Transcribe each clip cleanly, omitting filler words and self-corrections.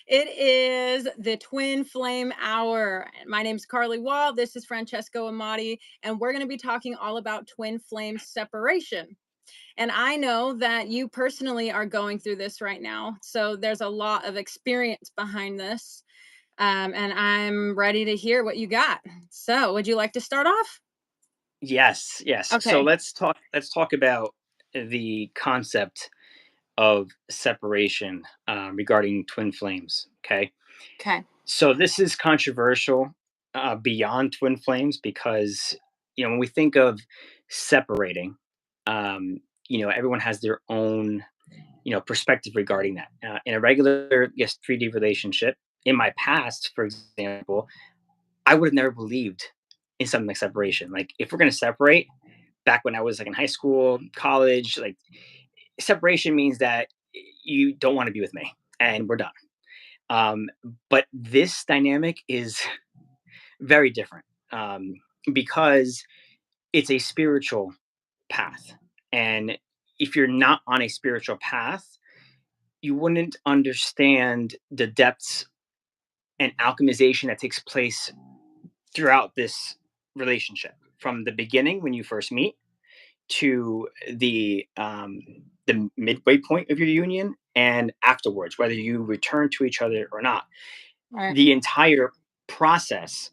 It is the Twin Flame Hour. My name's Carlie Wall. This is Francesco Amati, and we're going to be talking all about twin flame separation. And I know that you personally are going through this right now. So there's a lot of experience behind this. And I'm ready to hear what you got. So, would you like to start off? Yes, yes. So Okay. let's talk about the concept of separation regarding twin flames. Okay. Okay. So this is controversial beyond twin flames because when we think of separating, um, everyone has their own perspective regarding that. In a regular, yes, 3D relationship, in my past, for example, I would have never believed in something like separation. Like if we're gonna separate, back when I was like in high school, college, like separation means that you don't want to be with me and we're done. Um, but this dynamic is very different because it's a spiritual path. And if you're not on a spiritual path, you wouldn't understand the depths and alchemization that takes place throughout this relationship from the beginning when you first meet to the midway point of your union and afterwards, whether you return to each other or not. All The entire process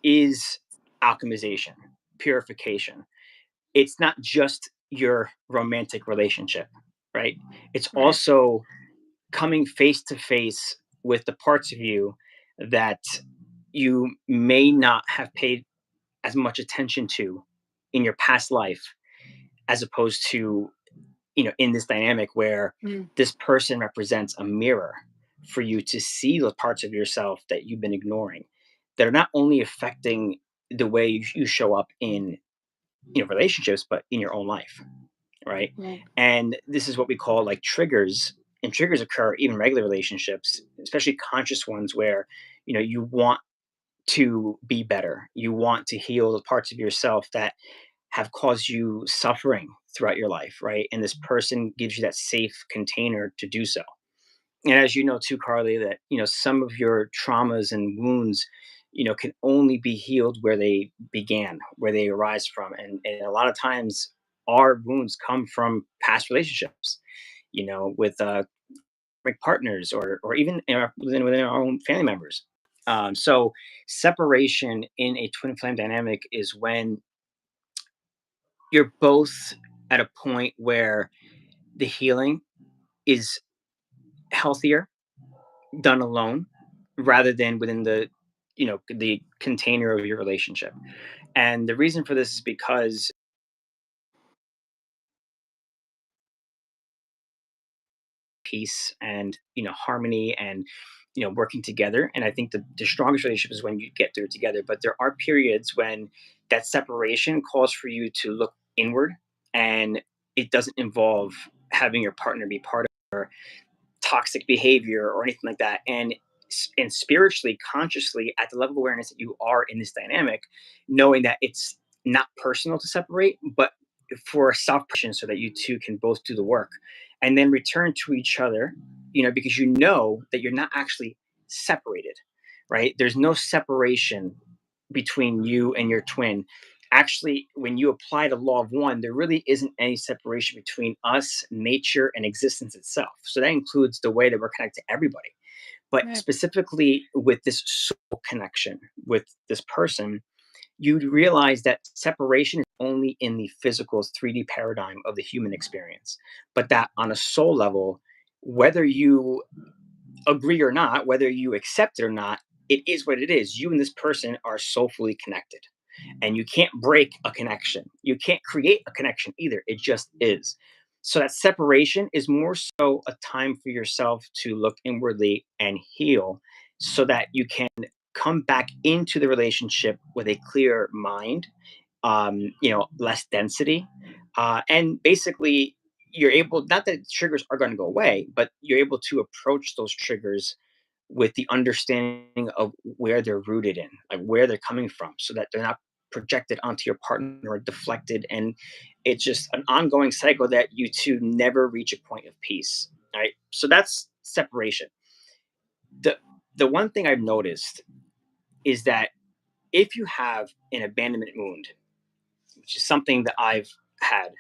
is alchemization, purification. It's not just your romantic relationship, right? It's right. also coming face to face with the parts of you that you may not have paid as much attention to in your past life, as opposed to in this dynamic where Mm, this person represents a mirror for you to see the parts of yourself that you've been ignoring, that are not only affecting the way you show up in relationships but in your own life, right? right. And this is what we call like triggers, and triggers occur even in regular relationships, especially conscious ones, where you want to be better, you want to heal the parts of yourself that have caused you suffering throughout your life, right? And this person gives you that safe container to do so. And as you know too, Carly, that some of your traumas and wounds, can only be healed where they began, where they arise from. And a lot of times our wounds come from past relationships, with like partners or even within our own family members. So separation in a twin flame dynamic is when you're both at a point where the healing is healthier done alone rather than within the container of your relationship. And the reason for this is because peace and harmony and working together. And I think the strongest relationship is when you get through it together. But there are periods when that separation calls for you to look inward, and it doesn't involve having your partner be part of toxic behavior or anything like that. And spiritually, consciously, at the level of awareness that you are in this dynamic, knowing that it's not personal to separate, but for self protection, so that you two can both do the work and then return to each other, because you know that you're not actually separated, right? There's no separation between you and your twin. Actually, when you apply the law of one, there really isn't any separation between us, nature, and existence itself. So that includes the way that we're connected to everybody. But Right. specifically with this soul connection with this person, you realize that separation is only in the physical 3D paradigm of the human experience. But that on a soul level, whether you agree or not, whether you accept it or not, it is what it is. You and this person are soulfully connected, and you can't break a connection. You can't create a connection either. It just is. So that separation is more so a time for yourself to look inwardly and heal, so that you can come back into the relationship with a clear mind, less density, and basically you're able, not that triggers are going to go away, but you're able to approach those triggers with the understanding of where they're rooted in, like where they're coming from, so that they're not projected onto your partner or deflected. And it's just an ongoing cycle that you two never reach a point of peace. Right. So that's separation. the the one thing I've noticed is that if you have an abandonment wound, which is something that I've had,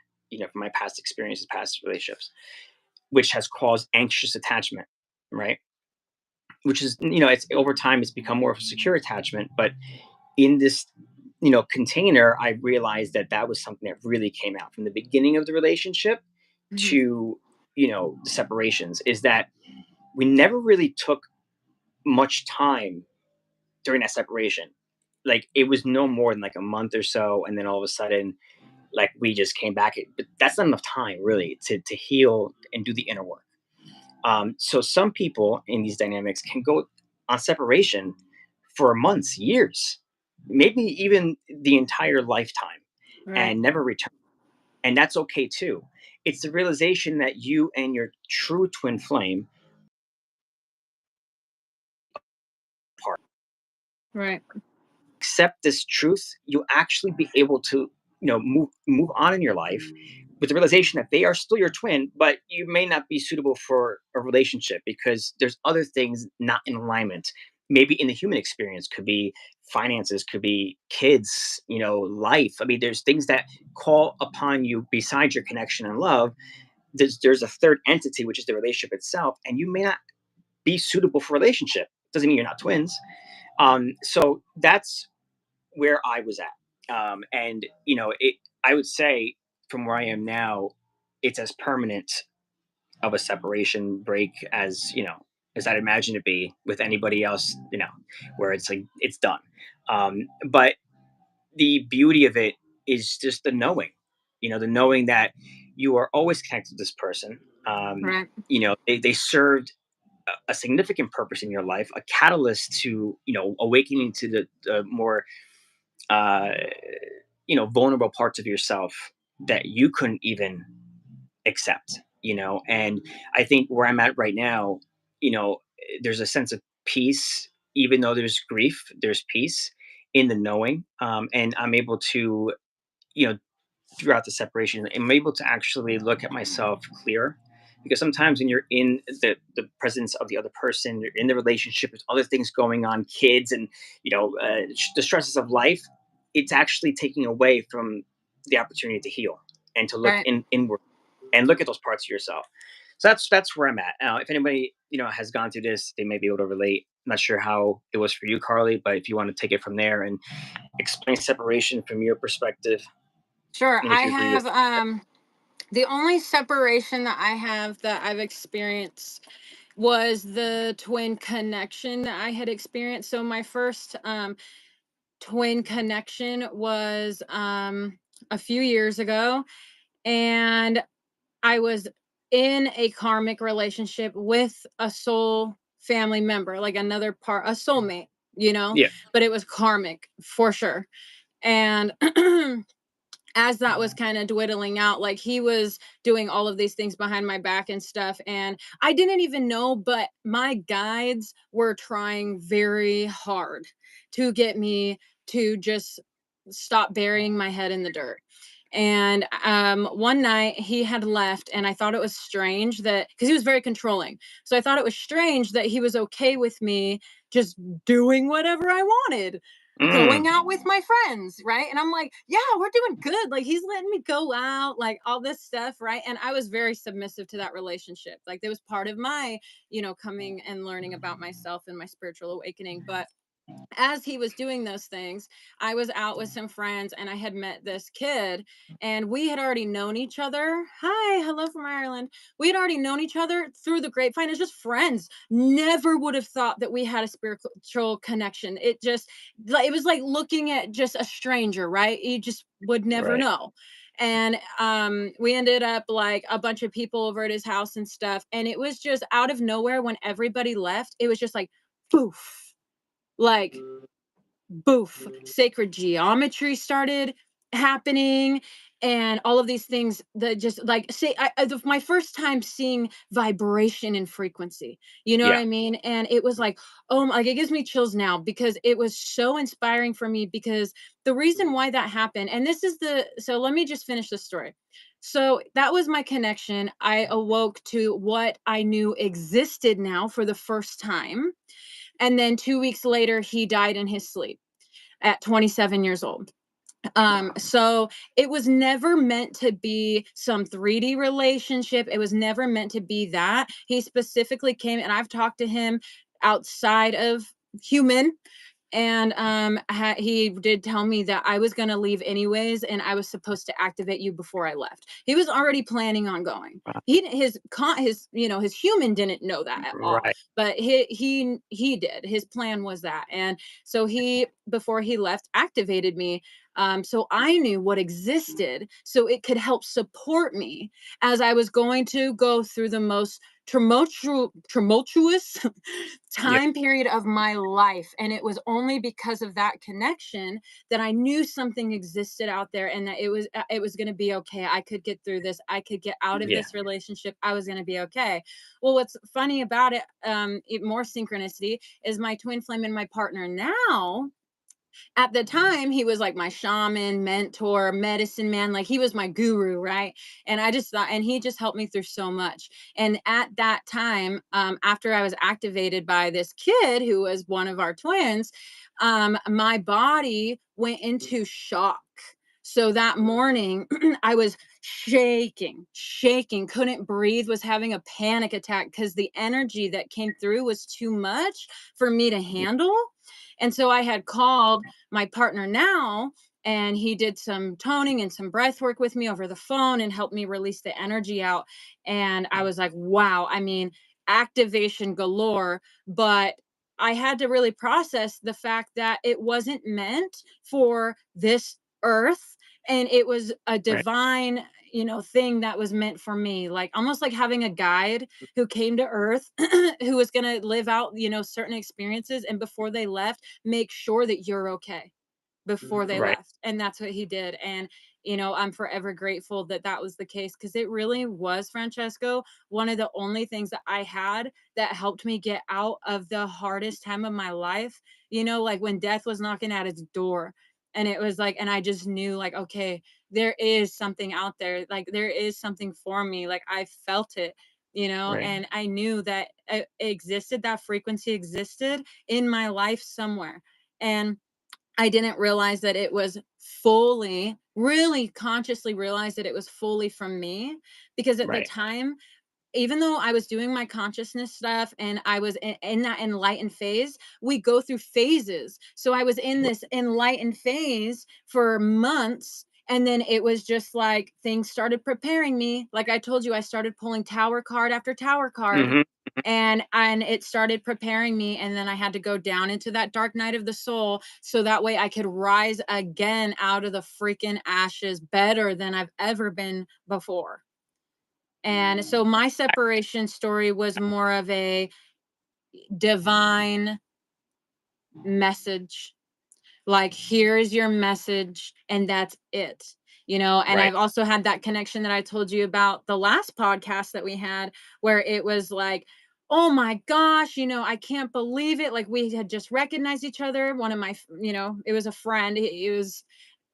from my past experiences, past relationships, which has caused anxious attachment, right? Which is, it's over time, it's become more of a secure attachment. But in this, container, I realized that that was something that really came out from the beginning of the relationship Mhm. to, the separations, is that we never really took much time during that separation. Like it was no more than like a month or so, and then all of a sudden, like we just came back. But that's not enough time really to heal and do the inner work. So some people in these dynamics can go on separation for months, years, maybe even the entire lifetime, Right. and never return. And that's okay too. It's the realization that you and your true twin flame part. Right. Accept this truth, you'll actually be able to, move on in your life with the realization that they are still your twin, but you may not be suitable for a relationship because there's other things not in alignment. Maybe in the human experience, could be finances, could be kids, life. I mean, there's things that call upon you besides your connection and love. There's a third entity, which is the relationship itself, and you may not be suitable for a relationship. Doesn't mean you're not twins. So that's where I was at. And I would say from where I am now, it's as permanent of a separation break as as I'd imagine it be with anybody else. Where it's like it's done. But the beauty of it is just the knowing. The knowing that you are always connected to this person. Right. They served a significant purpose in your life, a catalyst to awakening to the more uh, vulnerable parts of yourself that you couldn't even accept, and I think where I'm at right now, you know, there's a sense of peace, even though there's grief, there's peace in the knowing. And I'm able to, you know, throughout the separation, I'm able to actually look at myself clear. Because sometimes when you're in the presence of the other person, you're in the relationship, there's other things going on, kids, and the stresses of life. It's actually taking away from the opportunity to heal and to look Right. inward and look at those parts of yourself. So that's where I'm at. Now, if anybody has gone through this, they may be able to relate. I'm not sure how it was for you, Carlie, but if you want to take it from there and explain separation from your perspective, Sure. and if I you agree with. have the only separation that I have that I've experienced was the twin connection that I had experienced. So my first twin connection was a few years ago, and I was in a karmic relationship with a soul family member, like another part, a soulmate, Yeah. but it was karmic for sure. And as that was kind of dwindling out, like he was doing all of these things behind my back and stuff. And I didn't even know, but my guides were trying very hard to get me to just stop burying my head in the dirt. And one night he had left, and I thought it was strange that because he was very controlling. So I thought it was strange that he was okay with me just doing whatever I wanted, Mm, going out with my friends, right? And I'm like, yeah, we're doing good. Like he's letting me go out, like all this stuff, right? And I was very submissive to that relationship. Like it was part of my, coming and learning about myself and my spiritual awakening. But as he was doing those things, I was out with some friends and I had met this kid, and we had already known each other. Hi, hello from Ireland. We had already known each other through the grapevine as just friends. Never would have thought that we had a spiritual connection. It just like it was like looking at just a stranger, right? You just would never right. know. And we ended up like a bunch of people over at his house and stuff. And it was just out of nowhere when everybody left, it was just like poof, like boof, sacred geometry started happening, and all of these things that just like say my first time seeing vibration and frequency, you know what Yeah. I mean? And it was like, oh like it gives me chills now because it was so inspiring for me, because the reason why that happened, and this is the so let me just finish the story. So that was my connection. I awoke to what I knew existed now for the first time. And then 2 weeks later, he died in his sleep at 27 years old. Wow. So it was never meant to be some 3D relationship. It was never meant to be that. He specifically came, and I've talked to him outside of human, and he did tell me that I was going to leave anyways, and I was supposed to activate you before I left. He was already planning on going. Wow. His his human didn't know that at all, Right. but he did. His plan was that. And so he, before he left, activated me, so I knew what existed, so it could help support me as I was going to go through the most tumultuous Yep. time period of my life. And it was only because of that connection that I knew something existed out there, and that it was going to be okay. I could get through this. I could get out of Yeah. this relationship. I was going to be okay. Well, what's funny about it, more synchronicity, is my twin flame and my partner now. At the time, he was like my shaman, mentor, medicine man. Like, he was my guru, right? And I just thought, and he just helped me through so much. And at that time, after I was activated by this kid who was one of our twins, my body went into shock. So that morning, I was shaking, couldn't breathe, was having a panic attack because the energy that came through was too much for me to handle. And so I had called my partner now, and he did some toning and some breath work with me over the phone and helped me release the energy out. And I was like, wow, I mean, activation galore. But I had to really process the fact that it wasn't meant for this earth, and it was a Right. divine, thing that was meant for me, like almost like having a guide who came to earth, who was going to live out, certain experiences, and before they left, make sure that you're okay before they Right. left. And that's what he did. And I'm forever grateful that that was the case, because it really was, Francesco, one of the only things that I had that helped me get out of the hardest time of my life, like when death was knocking at its door. And it was like, and I just knew, like, okay, there is something out there, like there is something for me, like I felt it, Right. and I knew that it existed, that frequency existed in my life somewhere. And I didn't realize that it was fully, really consciously realize that it was fully from me, because at the Right. time, even though I was doing my consciousness stuff and I was in that enlightened phase, we go through phases. So I was in this enlightened phase for months. And then it was just like things started preparing me. Like I told you, I started pulling tower card after tower card, Hmm. and it started preparing me. And then I had to go down into that dark night of the soul, so that way I could rise again out of the freaking ashes better than I've ever been before. And so my separation story was more of a divine message. Like, here is your message, and that's it. And Right. I've also had that connection that I told you about the last podcast that we had, where it was like, oh my gosh, I can't believe it. Like, we had just recognized each other. One of my, it was a friend. It was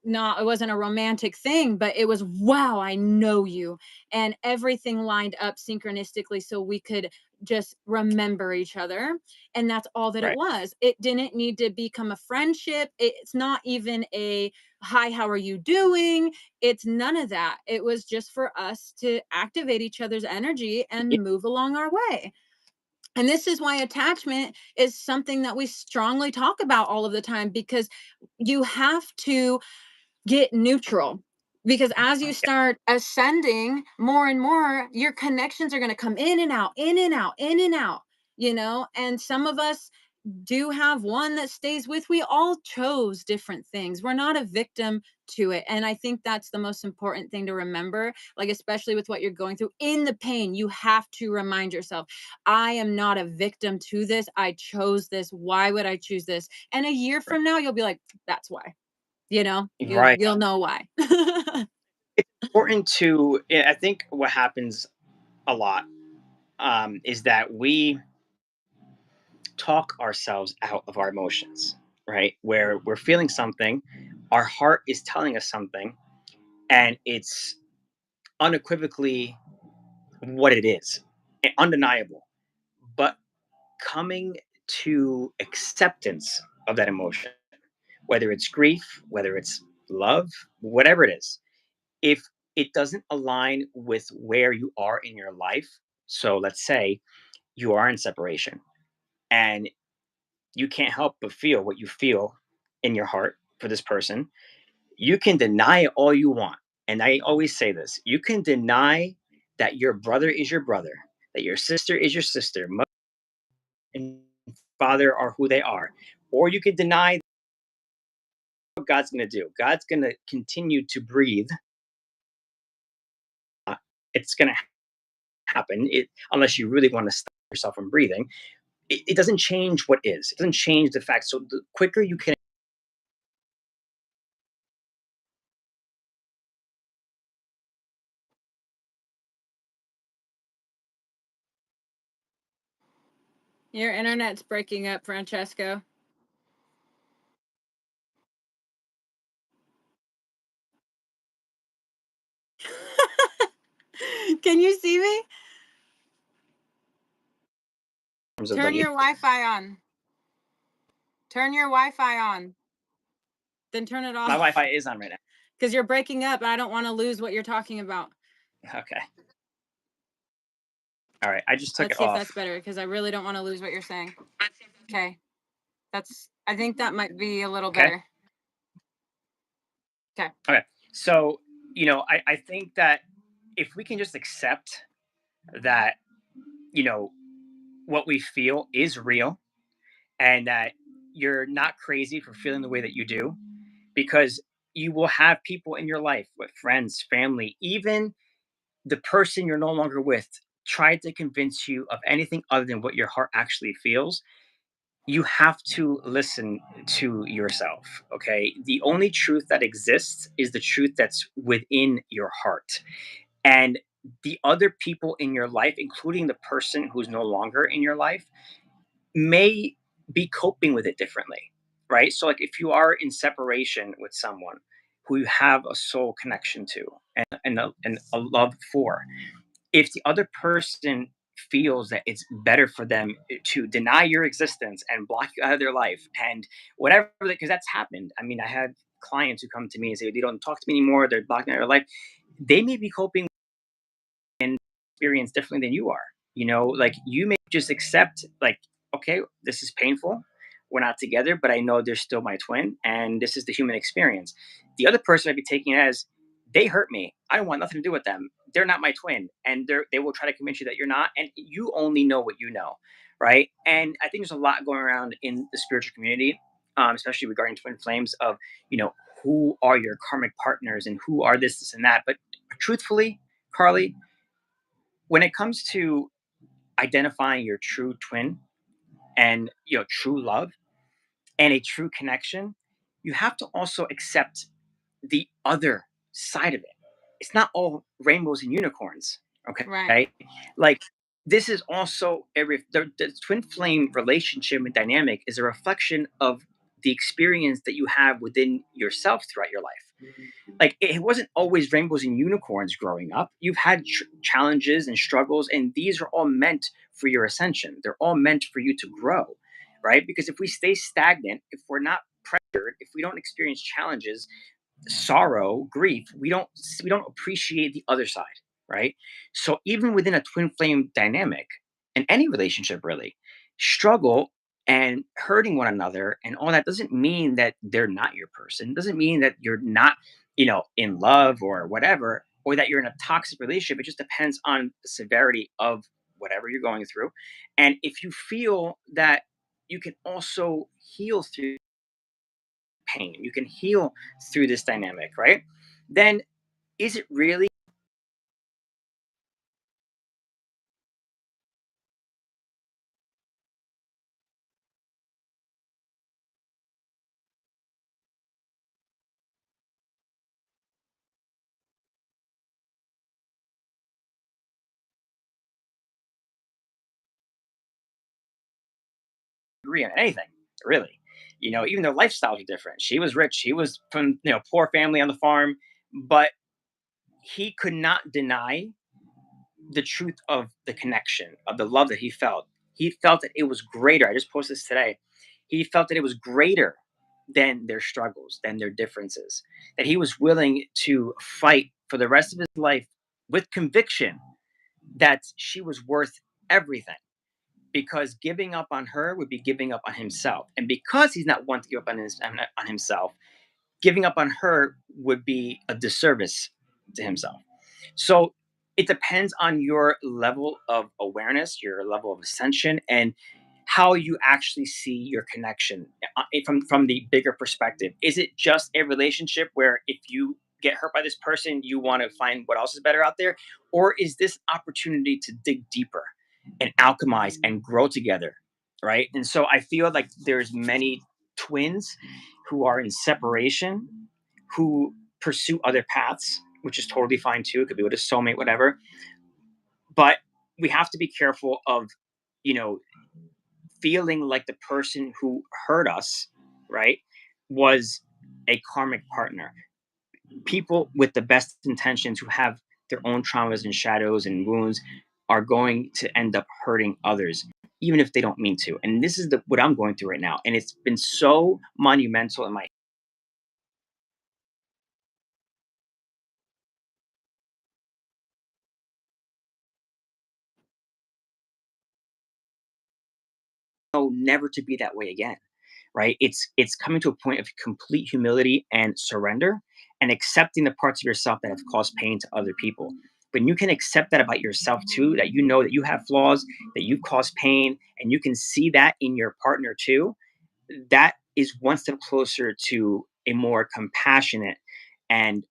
not, it wasn't a romantic thing, but it was, wow, I know you. And everything lined up synchronistically so we could just remember each other. And that's all that it Right. was. It didn't need to become a friendship. It's not even a hi, how are you doing? It's none of that. It was just for us to activate each other's energy Yeah. and move along our way. And this is why attachment is something that we strongly talk about all of the time, because you have to get neutral, because as you start ascending more and more, your connections are going to come in and out, in and out, in and out, and some of us do have one that stays with. We all chose different things. We're not a victim to it. And I think that's the most important thing to remember, like, especially with what you're going through in the pain. You have to remind yourself, I am not a victim to this. I chose this. Why would I choose this? And a year Right. from now, you'll be like, that's why. You'll Right. you'll know why. It's important to. I think what happens a lot is that we talk ourselves out of our emotions. Right, where we're feeling something, our heart is telling us something, and it's unequivocally what it is, undeniable. But coming to acceptance of that emotion, whether it's grief, whether it's love, whatever it is, if it doesn't align with where you are in your life, so let's say you are in separation and you can't help but feel what you feel in your heart for this person, you can deny it all you want. And I always say this, you can deny that your brother is your brother, that your sister is your sister, mother and father are who they are, or you can deny what God's going to do. God's going to continue to breathe. It's going to happen unless you really want to stop yourself from breathing. It doesn't change what is. It doesn't change the fact. So the quicker you can. Your internet's breaking up, Francesco. Can you see me? Of Turn like your Wi-Fi on. Turn your Wi-Fi on. Then turn it my off. Wi-Fi is on right now. Because you're breaking up and I don't want to lose what you're talking about. Okay. All right. I just took Let's it see if that's off. better because I really don't want to lose what you're saying. Okay. I think that might be a little Okay. better. Okay. Okay. So, I think that if we can just accept that, you know, what we feel is real and that you're not crazy for feeling the way that you do, because you will have people in your life with friends, family, even the person you're no longer with try to convince you of anything other than what your heart actually feels. You have to listen to yourself. Okay, the only truth that exists is the truth that's within your heart. And the other people in your life, including the person who's no longer in your life, may be coping with it differently, right? So like if you are in separation with someone who you have a soul connection to and a love for, if the other person feels that it's better for them to deny your existence and block you out of their life and whatever, because that's happened. I mean, I had clients who come to me and say they don't talk to me anymore, they're blocking out of their life. They may be coping and experience differently than you are. Like you may just accept, like, okay, this is painful. We're not together, but I know they're still my twin, and this is the human experience. The other person might be taking it as they hurt me. I don't want nothing to do with them. They're not my twin, and they will try to convince you that you're not, and you only know what you know, right? And I think there's a lot going around in the spiritual community, especially regarding twin flames of you know who are your karmic partners and who are this, and that. But truthfully, Carlie, when it comes to identifying your true twin and true love and a true connection, you have to also accept the other side of it. It's not all rainbows and unicorns. Right. Okay, like this is also the twin flame relationship and dynamic is a reflection of the experience that you have within yourself throughout your life. Like it wasn't always rainbows and unicorns growing up. You've had challenges and struggles, and these are all meant for your ascension. They're all meant for you to grow, right? Because if we stay stagnant, if we're not pressured, if we don't experience challenges, sorrow, grief, we don't appreciate the other side, right? So even within a twin flame dynamic, in any relationship really, struggle and hurting one another and all that doesn't mean that they're not your person. Doesn't mean that you're not, in love or whatever, or that you're in a toxic relationship. It just depends on the severity of whatever you're going through. And if you feel that you can also heal through pain, you can heal through this dynamic, right? Then is it really agree on anything, really? Even their lifestyles are different. She was rich, he was from poor family on the farm, but he could not deny the truth of the connection, of the love that he felt. He felt that it was greater. I just posted this today. He felt that it was greater than their struggles, than their differences, that he was willing to fight for the rest of his life with conviction that she was worth everything, because giving up on her would be giving up on himself. And because he's not one to give up on himself, giving up on her would be a disservice to himself. So it depends on your level of awareness, your level of ascension, and how you actually see your connection from the bigger perspective. Is it just a relationship where if you get hurt by this person, you want to find what else is better out there? Or is this opportunity to dig deeper and alchemize and grow together? Right. And so I feel like there's many twins who are in separation who pursue other paths, which is totally fine too. It could be with a soulmate, whatever. But we have to be careful of, you know, feeling like the person who hurt us, right, was a karmic partner. People with the best intentions who have their own traumas and shadows and wounds are going to end up hurting others, even if they don't mean to. And this is what I'm going through right now. And it's been so monumental in my know never to be that way again. Right? It's coming to a point of complete humility and surrender and accepting the parts of yourself that have caused pain to other people. When you can accept that about yourself too, that you know that you have flaws, that you've caused pain, and you can see that in your partner too, that is one step closer to a more compassionate and,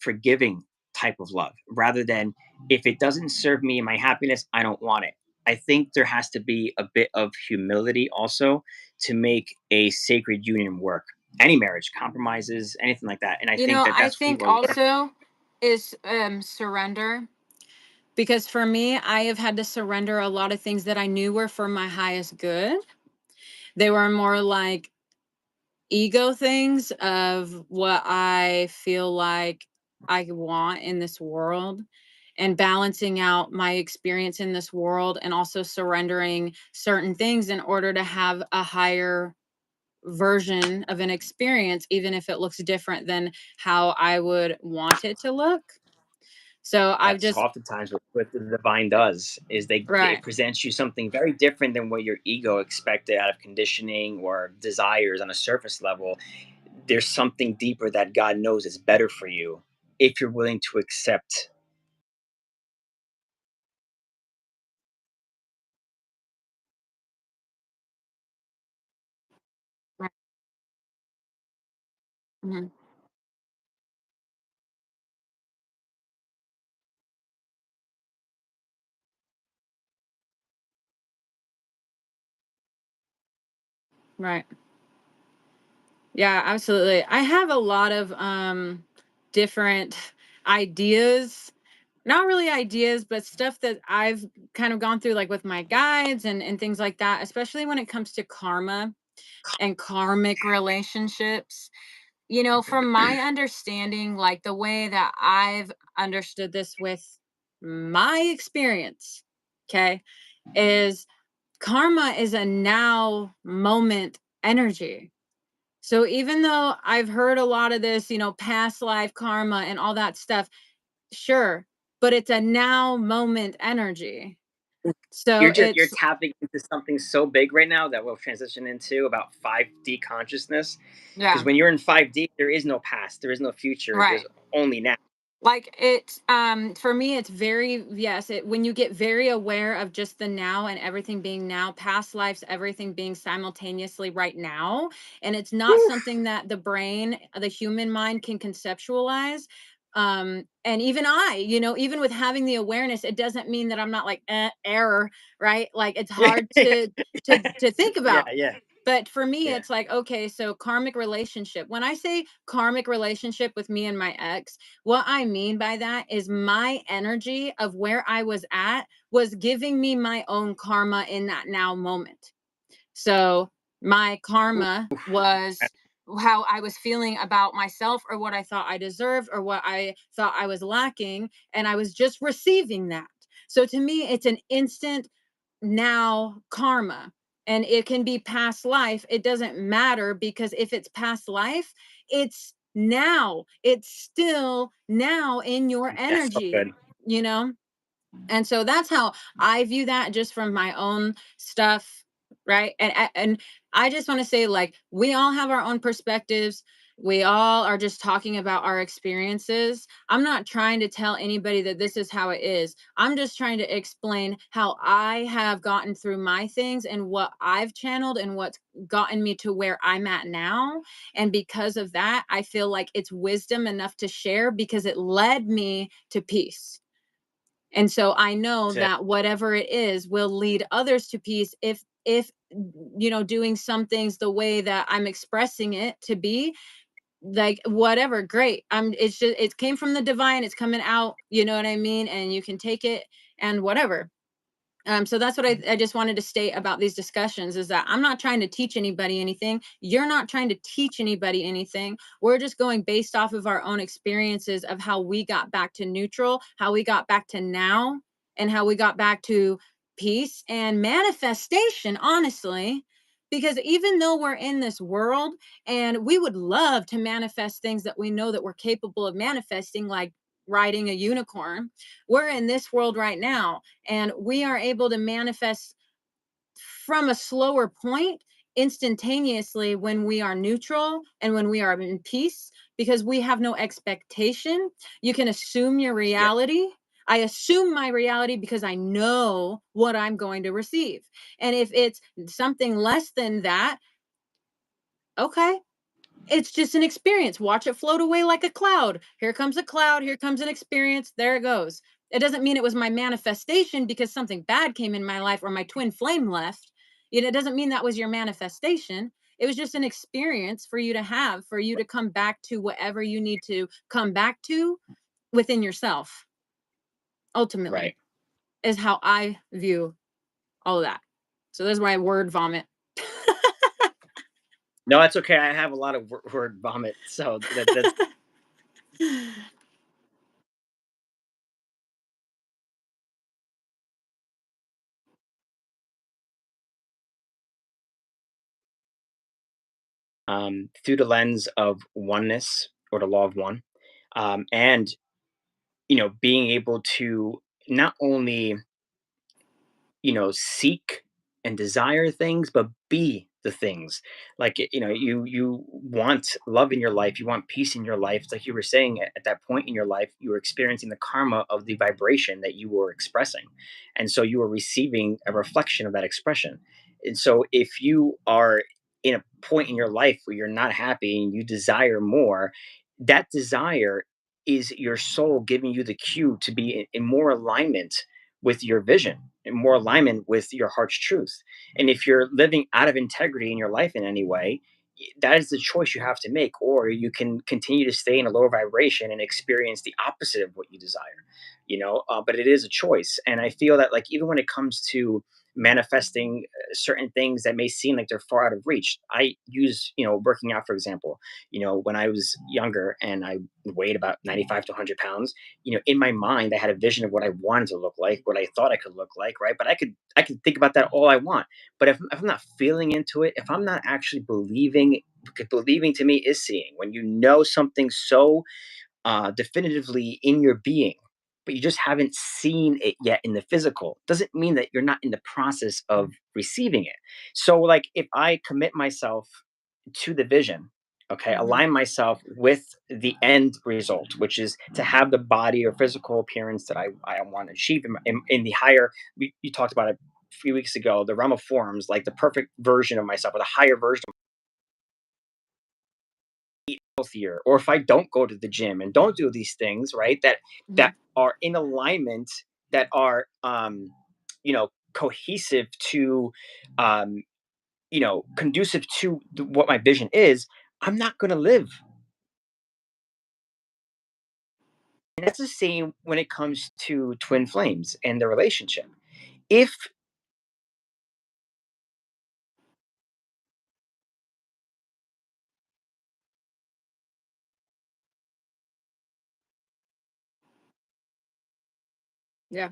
forgiving type of love, rather than, if it doesn't serve me and my happiness, I don't want it. I think there has to be a bit of humility also to make a sacred union work. Any marriage, compromises, anything like that. And I think that I that's think what we're also is surrender, because for me, I have had to surrender a lot of things that I knew were for my highest good. They were more like ego things of what I feel like I want in this world, and balancing out my experience in this world and also surrendering certain things in order to have a higher version of an experience, even if it looks different than how I would want it to look. So I've That's just, oftentimes what the divine does, is it right. presents you something very different than what your ego expected out of conditioning or desires on a surface level. There's something deeper that God knows is better for you if you're willing to accept. Right. Mhm. Right. Yeah, absolutely. I have a lot of different ideas, not really ideas, but stuff that I've kind of gone through, like with my guides and things like that, especially when it comes to karma and karmic relationships. From my understanding, like the way that I've understood this with my experience, okay, is karma is a now moment energy. So even though I've heard a lot of this, past life karma and all that stuff, sure, but it's a now moment energy. So You're it's, tapping into something so big right now that we'll transition into about 5D consciousness. Because yeah, when you're in 5D, there is no past, there is no future, there's right. only now. Like it's for me it's very, yes, when you get very aware of just the now and everything being now, past lives, everything being simultaneously right now, and it's not something that the brain, the human mind can conceptualize. And even even with having the awareness, it doesn't mean that I'm not like error, right? Like it's hard to think Yeah, about. yeah, But for me, yeah. it's like, okay, so karmic relationship. When I say karmic relationship with me and my ex, what I mean by that is my energy of where I was at was giving me my own karma in that now moment. So my Ooh, karma was how I was feeling about myself, or what I thought I deserved, or what I thought I was lacking, and I was just receiving that. So to me, it's an instant now karma, and it can be past life. It doesn't matter, because if it's past life, it's now, it's still now in your That's so energy, good. you know? And so that's how I view that, just from my own stuff, right? And I just want to say, like, we all have our own perspectives. We all are just talking about our experiences. I'm not trying to tell anybody that this is how it is. I'm just trying to explain how I have gotten through my things, and what I've channeled, and what's gotten me to where I'm at now. And because of that, I feel like it's wisdom enough to share, because it led me to peace. And so I know That's it. that whatever it is will lead others to peace, if doing some things the way that I'm expressing it to be, like, whatever, great. It's just, it came from the divine, it's coming out, you know what I mean? And you can take it, and whatever. So that's what I just wanted to state about these discussions, is that I'm not trying to teach anybody anything. You're not trying to teach anybody anything. We're just going based off of our own experiences of how we got back to neutral, how we got back to now, and how we got back to peace and manifestation, honestly. Because even though we're in this world, and we would love to manifest things that we know that we're capable of manifesting, like riding a unicorn, we're in this world right now, and we are able to manifest from a slower point instantaneously, when we are neutral and when we are in peace, because we have no expectation. You can assume your Yeah. reality. I assume my reality because I know what I'm going to receive. And if it's something less than that, okay, it's just an experience. Watch it float away like a cloud. Here comes a cloud, here comes an experience, there it goes. It doesn't mean it was my manifestation because something bad came in my life, or my twin flame left. It doesn't mean that was your manifestation. It was just an experience for you to have, for you to come back to whatever you need to come back to within yourself, ultimately, Right. is how I view all of that. So there's my word vomit. No, that's okay. I have a lot of word vomit, so that's through the lens of oneness, or the law of one, and being able to not only seek and desire things, but be the things. Like, you want love in your life, you want peace in your life. It's like you were saying, at that point in your life, you were experiencing the karma of the vibration that you were expressing. And so you were receiving a reflection of that expression. And so if you are in a point in your life where you're not happy and you desire more, that desire is your soul giving you the cue to be in more alignment with your vision, and more alignment with your heart's truth. And if you're living out of integrity in your life in any way, that is the choice you have to make. Or you can continue to stay in a lower vibration and experience the opposite of what you desire. But it is a choice. And I feel that, like, even when it comes to manifesting certain things that may seem like they're far out of reach, I use, working out, for example. When I was younger and I weighed about 95 to 100 pounds, in my mind, I had a vision of what I wanted to look like, what I thought I could look like, right? But I could think about that all I want. But if I'm not feeling into it, if I'm not actually believing, because believing to me is seeing. When you know something so definitively in your being, but you just haven't seen it yet in the physical, doesn't mean that you're not in the process of receiving it. So, like, if I commit myself to the vision, okay, Hmm. align myself with the end result, which is to have the body or physical appearance that I want to achieve in the higher, you talked about it a few weeks ago, the realm of forms, like the perfect version of myself, or the higher version, healthier. Or if I don't go to the gym and don't do these things, right, that Hmm. are in alignment, that are cohesive to, conducive to what my vision is, I'm not going to live. And that's the same when it comes to twin flames and their relationship. If Yeah.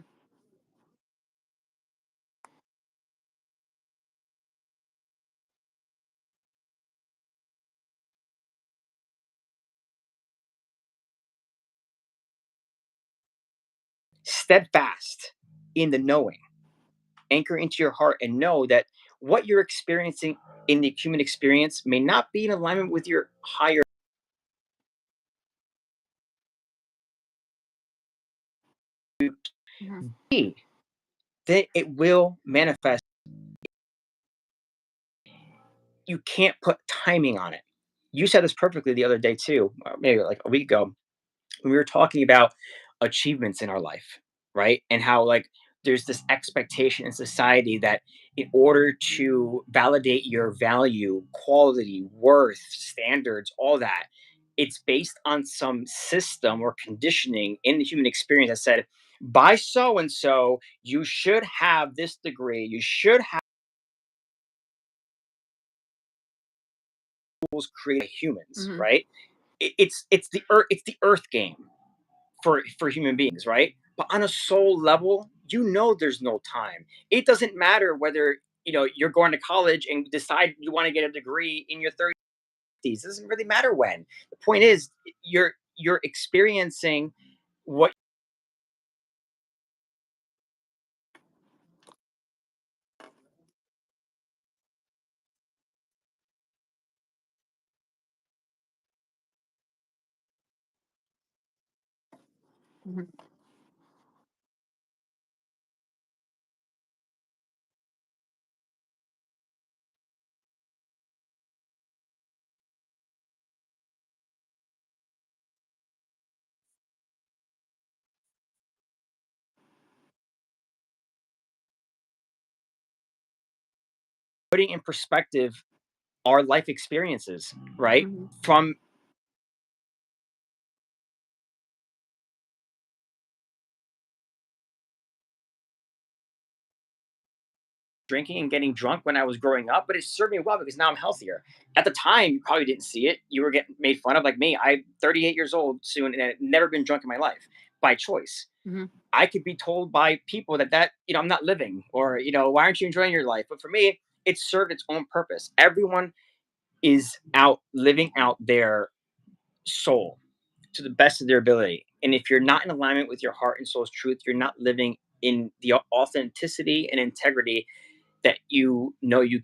Steadfast in the knowing. Anchor into your heart and know that what you're experiencing in the human experience may not be in alignment with your higher Mhm. need, then it will manifest. You can't put timing on it. You said this perfectly the other day too, maybe like a week ago, when we were talking about achievements in our life, right? And how like there's this expectation in society that in order to validate your value, quality, worth, standards, all that, it's based on some system or conditioning in the human experience that said, by so and so, you should have this degree, you should have rules created by humans, Mhm. right? It's the earth game for human beings, right? But on a soul level, you know there's no time. It doesn't matter whether you're going to college and decide you want to get a degree in your 30s. It doesn't really matter when. The point is you're experiencing what Mhm. putting in perspective our life experiences, right? Mhm. From drinking and getting drunk when I was growing up, but it served me well because now I'm healthier. At the time, you probably didn't see it. You were getting made fun of like me. I'm 38 years old soon and I've never been drunk in my life by choice. Mhm. I could be told by people that I'm not living or why aren't you enjoying your life? But for me, it served its own purpose. Everyone is out living out their soul to the best of their ability. And if you're not in alignment with your heart and soul's truth, you're not living in the authenticity and integrity that you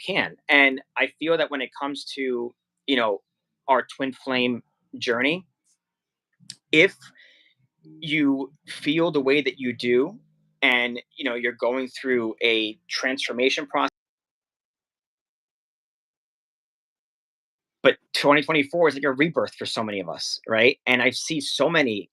can. And I feel that when it comes to, you know, our twin flame journey, if you feel the way that you do and you're going through a transformation process, but 2024 is like a rebirth for so many of us, right? And I see so many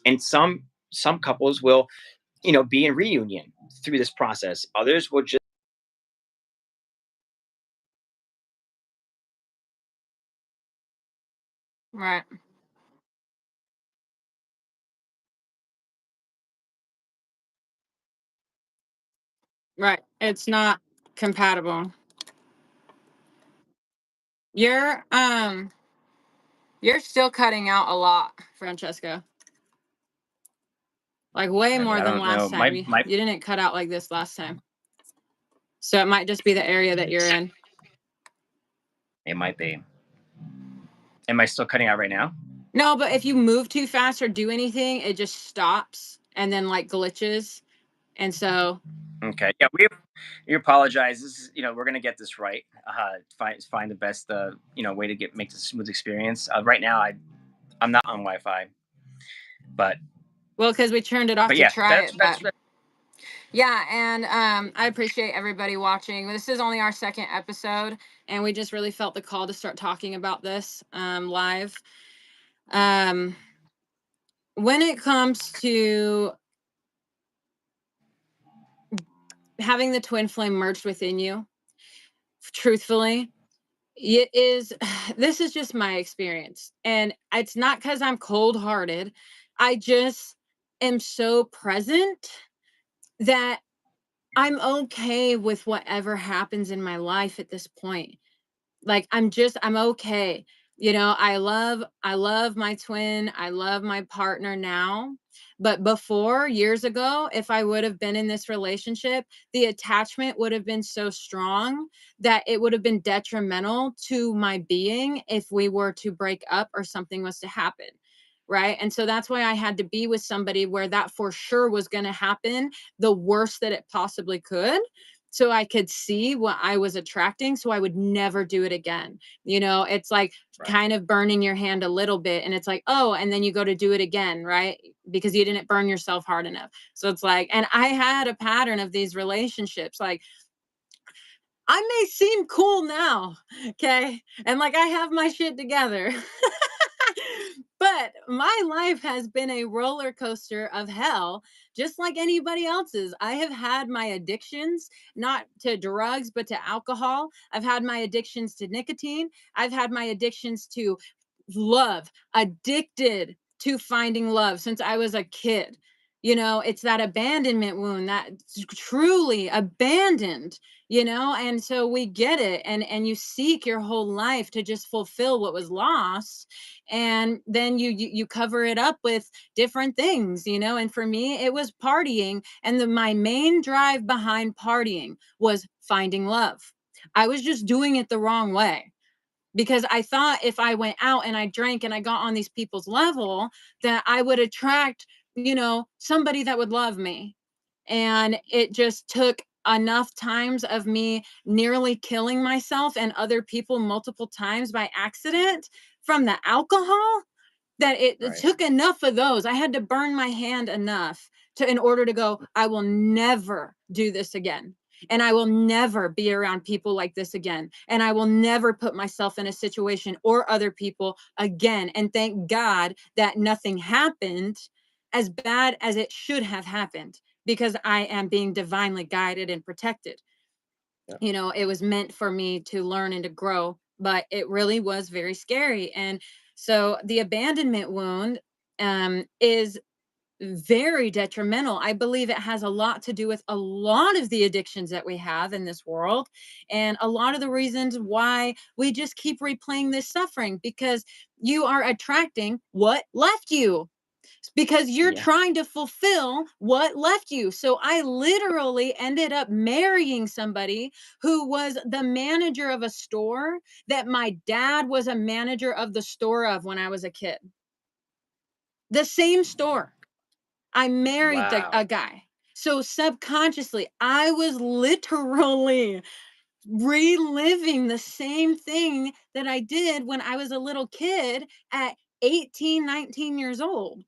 and some couples will be in reunion through this process. Others will just Right. Right. It's not compatible. You're you're still cutting out a lot, Francesco. Like way more I than don't know. last time. My You didn't cut out like this last time. So it might just be the area that you're in. It might be. Am I still cutting out right now? No, but if you move too fast or do anything, it just stops and then like glitches. And so, Okay. Yeah, we apologize. This is, we're gonna get this right. Find the best way to make this a smooth experience. Right now, I'm not on Wi-Fi, but well, because we turned it off to yeah, try that's it, but that's yeah, and I appreciate everybody watching. This is only our second episode, and we just really felt the call to start talking about this live. Um, when it comes to having the twin flame merged within you, truthfully, it is this is just my experience. And it's not because I'm cold hearted. I just am so present that I'm okay with whatever happens in my life at this point. Like, I'm okay. I love my twin. I love my partner now. But before, years ago, if I would have been in this relationship, the attachment would have been so strong that it would have been detrimental to my being if we were to break up or something was to happen. Right. And so that's why I had to be with somebody where that for sure was going to happen, the worst that it possibly could, so I could see what I was attracting so I would never do it again. It's like Right. kind of burning your hand a little bit, and it's like, "Oh," and then you go to do it again, right? Because you didn't burn yourself hard enough. So it's like, and I had a pattern of these relationships. Like, I may seem cool now, okay? And like I have my shit together. But my life has been a roller coaster of hell, just like anybody else's. I have had my addictions, not to drugs, but to alcohol. I've had my addictions to nicotine. I've had my addictions to love, addicted to finding love since I was a kid. It's that abandonment wound, that truly abandoned, and so we get it, and you seek your whole life to just fulfill what was lost, and then you cover it up with different things, and for me it was partying, and my main drive behind partying was finding love. I was just doing it the wrong way, because I thought if I went out and I drank and I got on these people's level, that I would attract, somebody that would love me. And it just took enough times of me nearly killing myself and other people multiple times by accident from the alcohol, that it Right. took enough of those. I had to burn my hand enough to in order to go, I will never do this again. And I will never be around people like this again. And I will never put myself in a situation or other people again. And thank God that nothing happened as bad as it should have happened, because I am being divinely guided and protected. Yep. It was meant for me to learn and to grow, but it really was very scary. And so the abandonment wound is very detrimental. I believe it has a lot to do with a lot of the addictions that we have in this world, and a lot of the reasons why we just keep replaying this suffering, because you are attracting what left you, because you're Yeah. trying to fulfill what left you. So I literally ended up marrying somebody who was the manager of a store that my dad was a manager of the store of when I was a kid. The same store. I married a Wow. guy. So subconsciously, I was literally reliving the same thing that I did when I was a little kid at 18, 19 years old,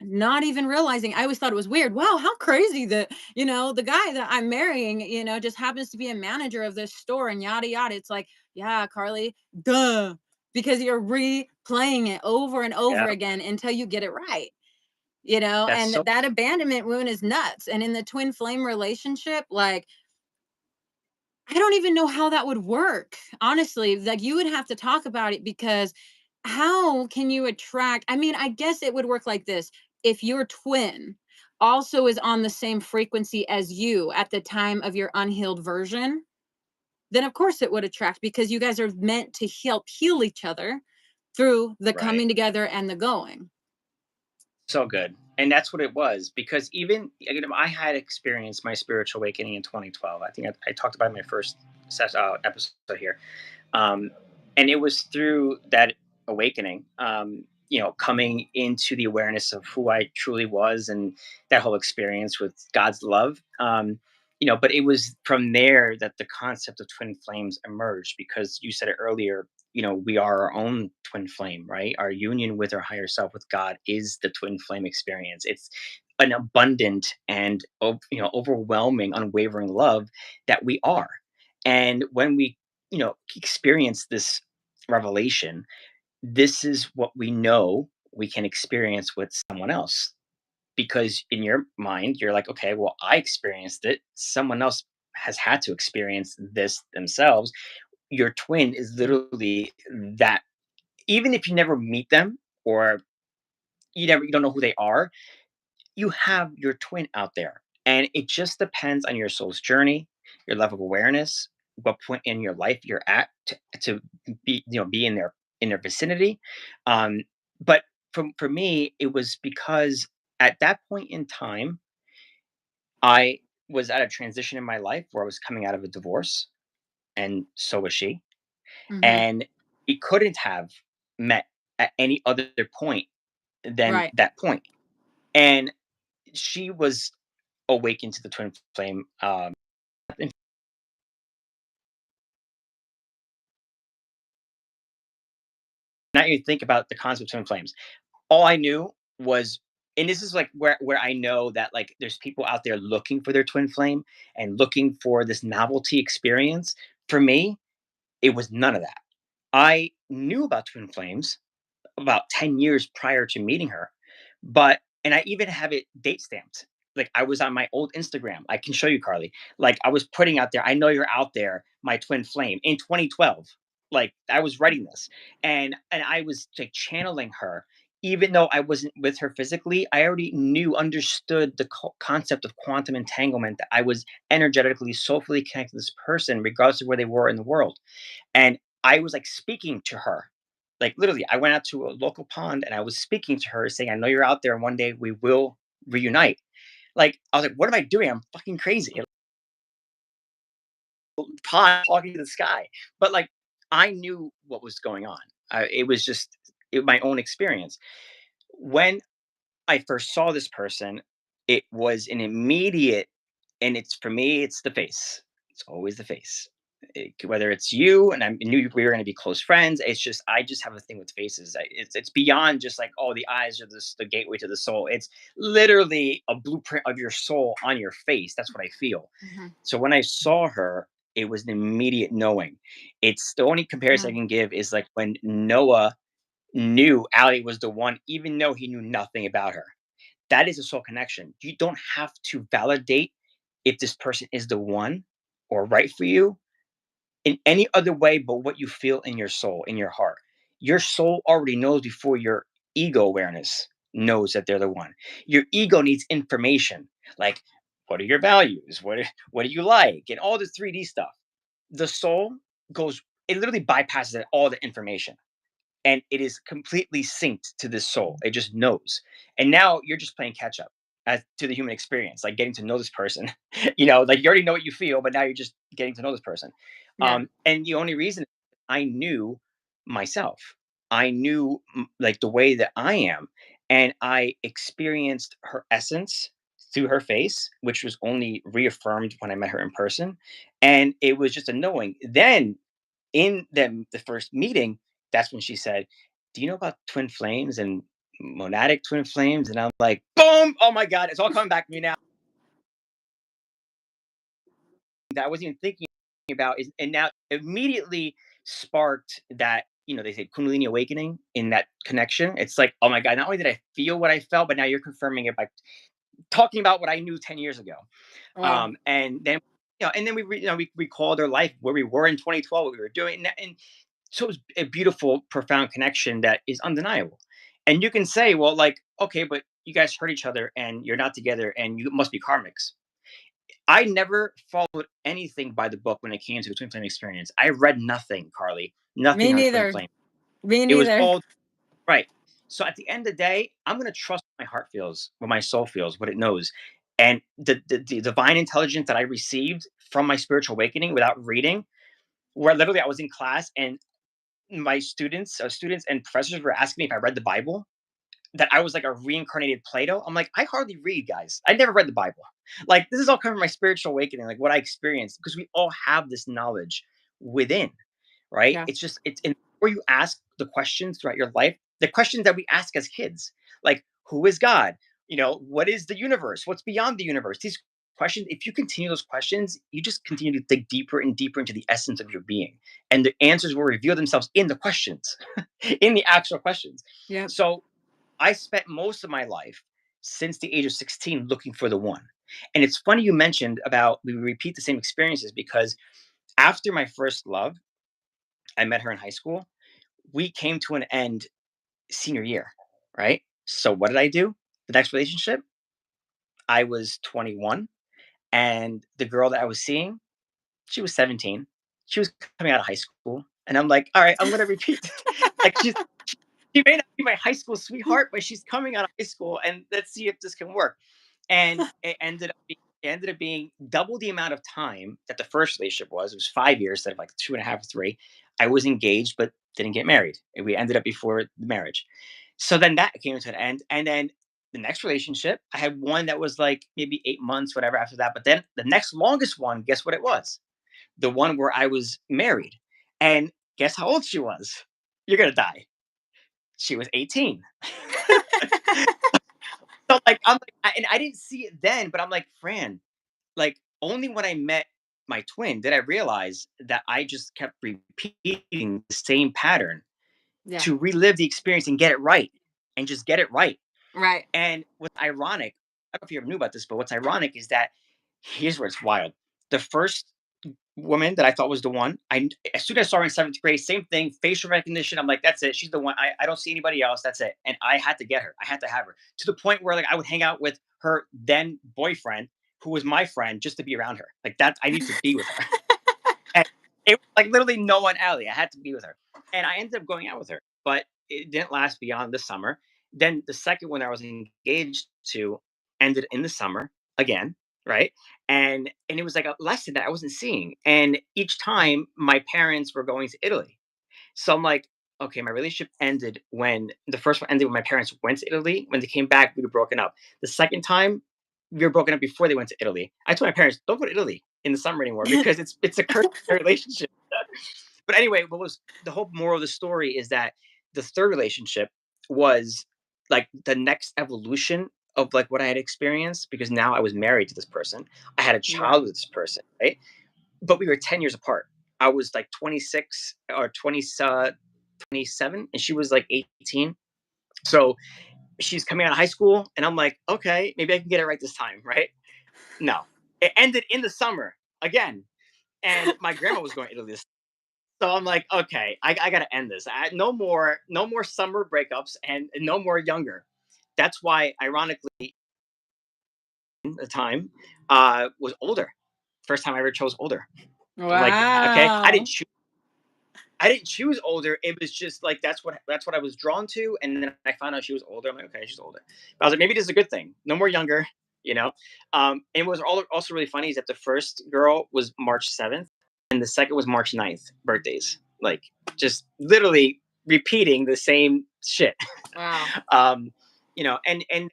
not even realizing. I always thought it was weird. Wow, how crazy that, the guy that I'm marrying, just happens to be a manager of this store and yada yada. It's like, yeah, Carly, duh. Because you're replaying it over and over Yeah. again until you get it right. That's And so that abandonment wound is nuts. And in the twin flame relationship, like, I don't even know how that would work. Honestly, like, you would have to talk about it, because how can you attract? I mean, I guess it would work like this. If your twin also is on the same frequency as you at the time of your unhealed version, then of course it would attract, because you guys are meant to help heal each other through the right. coming together and the going. So good. And that's what it was, because even I had experienced my spiritual awakening in 2012. I think I talked about it in my first episode here. Um, and it was through that awakening, coming into the awareness of who I truly was, and that whole experience with God's love. But it was from there that the concept of twin flames emerged, because you said it earlier. We are our own twin flame, right? Our union with our higher self, with God, is the twin flame experience. It's an abundant and overwhelming, unwavering love that we are. And when we experience this revelation, this is what we know we can experience with someone else. Because in your mind, you're like, okay, well, I experienced it. Someone else has had to experience this themselves. Your twin is literally that. Even if you never meet them or you don't know who they are, you have your twin out there. And it just depends on your soul's journey, your level of awareness, what point in your life you're at to be, be in their vicinity. Um, but for me, it was because at that point in time, I was at a transition in my life where I was coming out of a divorce, and so was she. Hmm. And we couldn't have met at any other point than Right. that point. And she was awakened to the twin flame. And now you think about the concept of twin flames. All I knew was, and this is like where I know that like there's people out there looking for their twin flame and looking for this novelty experience. For me, it was none of that. I knew about twin flames about 10 years prior to meeting her. And I even have it date stamped. Like I was on my old Instagram. I can show you, Carlie. Like I was putting out there, I know you're out there, my twin flame in 2012. Like I was writing this and I was like channeling her. Even though I wasn't with her physically, I already understood the concept of quantum entanglement, that I was energetically, soulfully connected to this person, regardless of where they were in the world. And I was like speaking to her. Like literally, I went out to a local pond and I was speaking to her, saying, I know you're out there and one day we will reunite. Like, I was like, what am I doing? I'm fucking crazy. Pond talking to the sky. But like, I knew what was going on. It was just my own experience. When I first saw this person, it was an immediate, and it's for me, it's the face. It's always the face. Whether it's you and I knew we were going to be close friends, it's just I just have a thing with faces. It's beyond just like, oh, the eyes are the gateway to the soul. It's literally a blueprint of your soul on your face. That's what I feel. Hmm. So when I saw her, it was an immediate knowing. It's the only comparison I Mm. can give is like when Noah knew Ali was the one, even though he knew nothing about her. That is a soul connection. You don't have to validate if this person is the one or right for you in any other way but what you feel in your soul, in your heart. Your soul already knows before your ego awareness knows that they're the one. Your ego needs information like, what are your values? What do you like? And all the 3D stuff. The soul goes, it literally bypasses all the information and it is completely synced to this soul. It just knows. And now you're just playing catch up to the human experience, like getting to know this person. Like you already know what you feel, but now you're just getting to know this person. Yeah. And the only reason I knew myself, I knew like the way that I am, and I experienced her essence through her face, which was only reaffirmed when I met her in person. And it was just a knowing. Then in the first meeting, that's when she said, "Do you know about twin flames and monadic twin flames?" And I'm like, "Boom! Oh my god, it's all coming back to me now." That I wasn't even thinking about is, and now immediately sparked that. They say Kundalini awakening in that connection. It's like, oh my god, not only did I feel what I felt, but now you're confirming it by talking about what I knew 10 years ago. Wow. And then, we recalled our life, where we were in 2012, what we were doing, and so it's a beautiful, profound connection that is undeniable. And you can say, well, like, okay, but you guys hurt each other and you're not together and you must be karmics. I never followed anything by the book when it came to the twin flame experience. I read nothing, Carlie, Me nothing on twin neither. flame. Me It was neither. all right. So at the end of the day, I'm going to trust what my heart feels, what my soul feels, what it knows. And the divine intelligence that I received from my spiritual awakening without reading, where literally I was in class and my students and professors were asking me if I read the Bible, that I was like a reincarnated Plato. I'm like, I hardly read, guys. I never read the Bible. Like, this is all coming from my spiritual awakening, like what I experienced, because we all have this knowledge within, right? Yeah. It's and where you ask the questions throughout your life, the questions that we ask as kids, like, who is God? What is the universe? What's beyond the universe? These questions, if you continue those questions, you just continue to dig deeper and deeper into the essence of your being. And the answers will reveal themselves in the questions, in the actual questions. Yep. So I spent most of my life since the age of 16 looking for the one. And it's funny you mentioned about we repeat the same experiences because after my first love, I met her in high school. We came to an end senior year, right? So what did I do? The next relationship, I was 21, and the girl that I was seeing, she was 17. She was coming out of high school, and I'm like, all right, I'm gonna repeat. Like she may not be my high school sweetheart, but she's coming out of high school, and let's see if this can work. And it ended up being double the amount of time that the first relationship was. It was 5 years instead of like 2.5 or three. I was engaged, but didn't get married. And we ended up before the marriage. So then that came to an end. And then the next relationship, I had one that was like maybe 8 months, whatever after that. But then the next longest one, guess what it was? The one where I was married. And guess how old she was? You're going to die. She was 18. So like and I didn't see it then, but I'm like, Fran, like only when I met my twin did I realize that I just kept repeating the same pattern Yeah. to relive the experience and get it right and just get it right. Right. And what's ironic, I don't know if you ever knew about this, but what's ironic is that here's where it's wild. The first woman that I thought was the one, as soon as I saw her in seventh grade, same thing, facial recognition. I'm like, that's it. She's the one. I don't see anybody else. That's it. And I had to get her. I had to have her to the point where like I would hang out with her then boyfriend, who was my friend, just to be around her. Like that, I need to be with her. And it was like literally no one alley. I had to be with her. And I ended up going out with her, but it didn't last beyond the summer. Then the second one I was engaged to ended in the summer again, right? And it was like a lesson that I wasn't seeing. And each time my parents were going to Italy. So I'm like, okay, my relationship ended when the first one ended when my parents went to Italy. When they came back, we were broken up. The second time, we were broken up before they went to Italy. I told my parents, don't go to Italy in the summer anymore because it's a curse in their relationship. But anyway, what was the whole moral of the story is that the third relationship was like the next evolution of like what I had experienced because now I was married to this person. I had a Yeah. child with this person, right? But we were 10 years apart. I was like 26 or 20, 27, and she was like 18. So she's coming out of high school, and I'm like, okay, maybe I can get it right this time, right? No, it ended in the summer again, and my grandma was going to Italy. So I'm like, okay, I got to end this. No more summer breakups, and no more younger. That's why, ironically, the time was older. First time I ever chose older. I'm like, okay, Wow. I didn't choose older. It was just like that's what I was drawn to, and then I found out she was older. I'm like, okay, she's older. But I was like, maybe this is a good thing. No more younger, you know. And what was also really funny is that the first girl was March 7th, and the second was March 9th. Birthdays, like just literally repeating the same shit. Wow. um, and